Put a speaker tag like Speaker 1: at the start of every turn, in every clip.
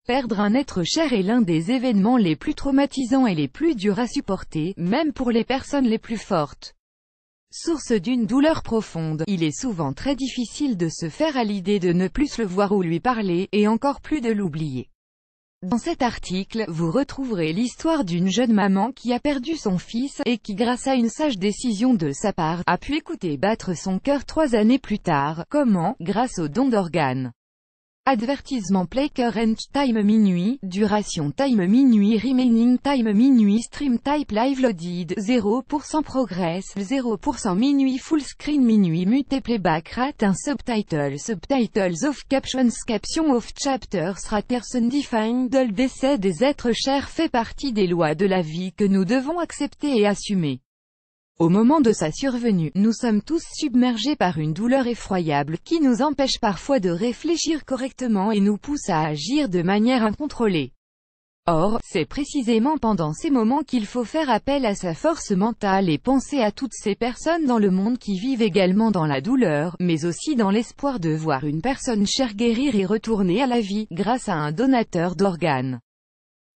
Speaker 1: Perdre un être cher est l'un des événements les plus traumatisants et les plus durs à supporter, même pour les personnes les plus fortes. Source d'une douleur profonde, il est souvent très difficile de se faire à l'idée de ne plus le voir ou lui parler, et encore plus de l'oublier. Dans cet article, vous retrouverez l'histoire d'une jeune maman qui a perdu son fils, et qui grâce à une sage décision de sa part, a pu écouter battre son cœur 3 années plus tard. Comment? Grâce au don d'organes. Advertisement play current time minuit, duration time minuit remaining time minuit stream type live loaded, 0% progress, 0% minuit full screen minuit mute playback rate un subtitles of captions of chapters raters undefined. Le décès des êtres chers fait partie des lois de la vie que nous devons accepter et assumer. Au moment de sa survenue, nous sommes tous submergés par une douleur effroyable qui nous empêche parfois de réfléchir correctement et nous pousse à agir de manière incontrôlée. Or, c'est précisément pendant ces moments qu'il faut faire appel à sa force mentale et penser à toutes ces personnes dans le monde qui vivent également dans la douleur, mais aussi dans l'espoir de voir une personne chère guérir et retourner à la vie, grâce à un donateur d'organes.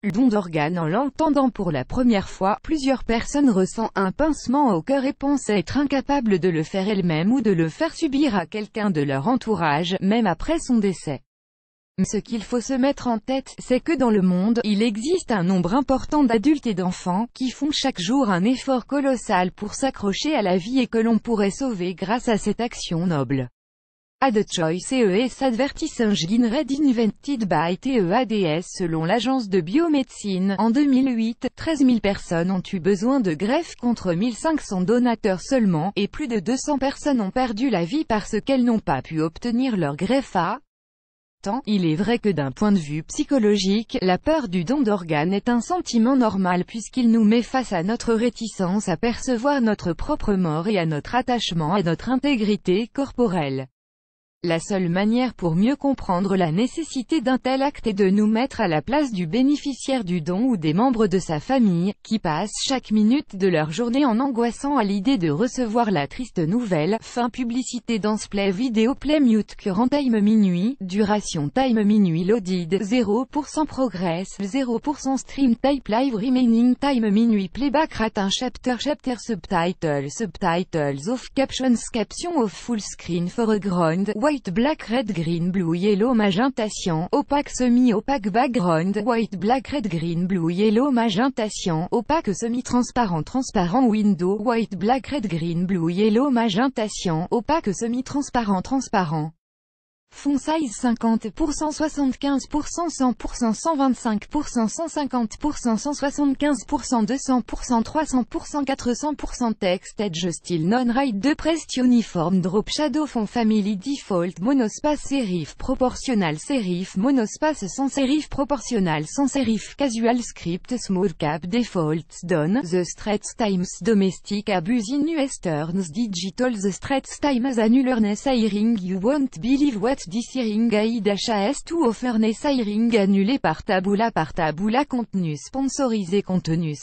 Speaker 1: Le don d'organes. En l'entendant pour la première fois, plusieurs personnes ressentent un pincement au cœur et pensent être incapables de le faire elles-mêmes ou de le faire subir à quelqu'un de leur entourage, même après son décès. Mais ce qu'il faut se mettre en tête, c'est que dans le monde, il existe un nombre important d'adultes et d'enfants, qui font chaque jour un effort colossal pour s'accrocher à la vie et que l'on pourrait sauver grâce à cette action noble. The Choice ES Advertising Read Invented by TEADS. Selon l'agence de biomédecine, en 2008, 13 000 personnes ont eu besoin de greffe contre 1500 donateurs seulement, et plus de 200 personnes ont perdu la vie parce qu'elles n'ont pas pu obtenir leur greffe à temps. Il est vrai que d'un point de vue psychologique, la peur du don d'organes est un sentiment normal puisqu'il nous met face à notre réticence à percevoir notre propre mort et à notre attachement à notre intégrité corporelle. La seule manière pour mieux comprendre la nécessité d'un tel acte est de nous mettre à la place du bénéficiaire du don ou des membres de sa famille, qui passent chaque minute de leur journée en angoissant à l'idée de recevoir la triste nouvelle. Fin publicité dans play vidéo play mute current time minuit, duration time minuit loaded, 0% progress, 0% stream type live remaining time minuit playback rate un chapter subtitles of captions of full screen foreground, white, black, red, green, blue, yellow, magenta, cyan, opaque, semi-opaque, background, white, black, red, green, blue, yellow, magenta, cyan, opaque, semi-transparent, transparent, window, white, black, red, green, blue, yellow, magenta, cyan, opaque, semi-transparent, transparent. Font size 50%, 75%, 100%, 125%, 150%, 175%, 200%, 300%, 400%. Text edge style non-right de pressed uniform drop shadow font family default monospace serif proportional serif monospace sans serif proportional sans serif casual script small cap defaults done the Straits Times domestic abuse in Westerns digital the Straits Times annulerness hiring you won't believe what this hearing aid HAS to offerness hiring annulé par Taboola contenu sponsorisé contenu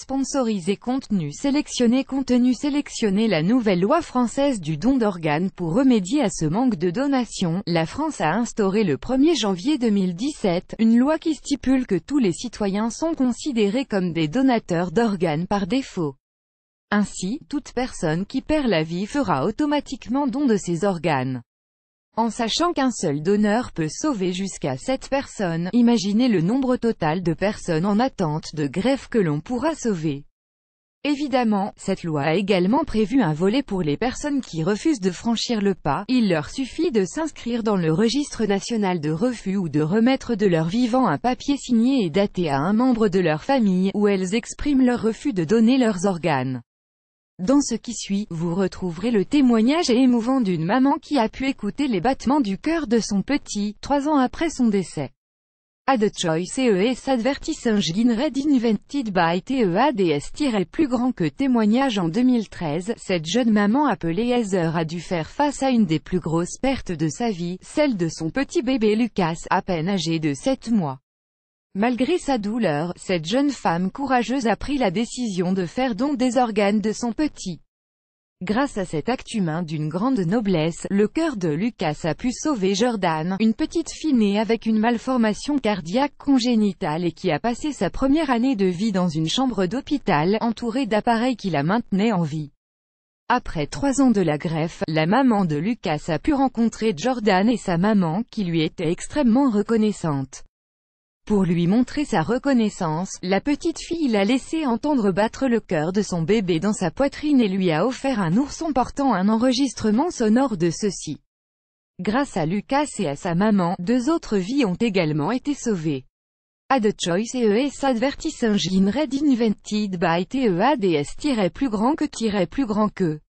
Speaker 1: sélectionné. La nouvelle loi française du don d'organes. Pour remédier à ce manque de donation, la France a instauré le 1er janvier 2017, une loi qui stipule que tous les citoyens sont considérés comme des donateurs d'organes par défaut. Ainsi, toute personne qui perd la vie fera automatiquement don de ses organes. En sachant qu'un seul donneur peut sauver jusqu'à 7 personnes, imaginez le nombre total de personnes en attente de greffe que l'on pourra sauver. Évidemment, cette loi a également prévu un volet pour les personnes qui refusent de franchir le pas. Il leur suffit de s'inscrire dans le registre national de refus ou de remettre de leur vivant un papier signé et daté à un membre de leur famille, où elles expriment leur refus de donner leurs organes. Dans ce qui suit, vous retrouverez le témoignage émouvant d'une maman qui a pu écouter les battements du cœur de son petit, 3 ans après son décès. The Choice ES Advertising Read Invented by TEADS. Plus grand que témoignage. En 2013, cette jeune maman appelée Heather a dû faire face à une des plus grosses pertes de sa vie, celle de son petit bébé Lucas, à peine âgé de 7 mois. Malgré sa douleur, cette jeune femme courageuse a pris la décision de faire don des organes de son petit. Grâce à cet acte humain d'une grande noblesse, le cœur de Lucas a pu sauver Jordan, une petite fille née avec une malformation cardiaque congénitale et qui a passé sa première année de vie dans une chambre d'hôpital, entourée d'appareils qui la maintenaient en vie. Après 3 ans de la greffe, la maman de Lucas a pu rencontrer Jordan et sa maman, qui lui était extrêmement reconnaissante. Pour lui montrer sa reconnaissance, la petite fille l'a laissé entendre battre le cœur de son bébé dans sa poitrine et lui a offert un ourson portant un enregistrement sonore de ceci. Grâce à Lucas et à sa maman, 2 autres vies ont également été sauvées. Ad choice ES advertising in red invented by TEADS plus grand que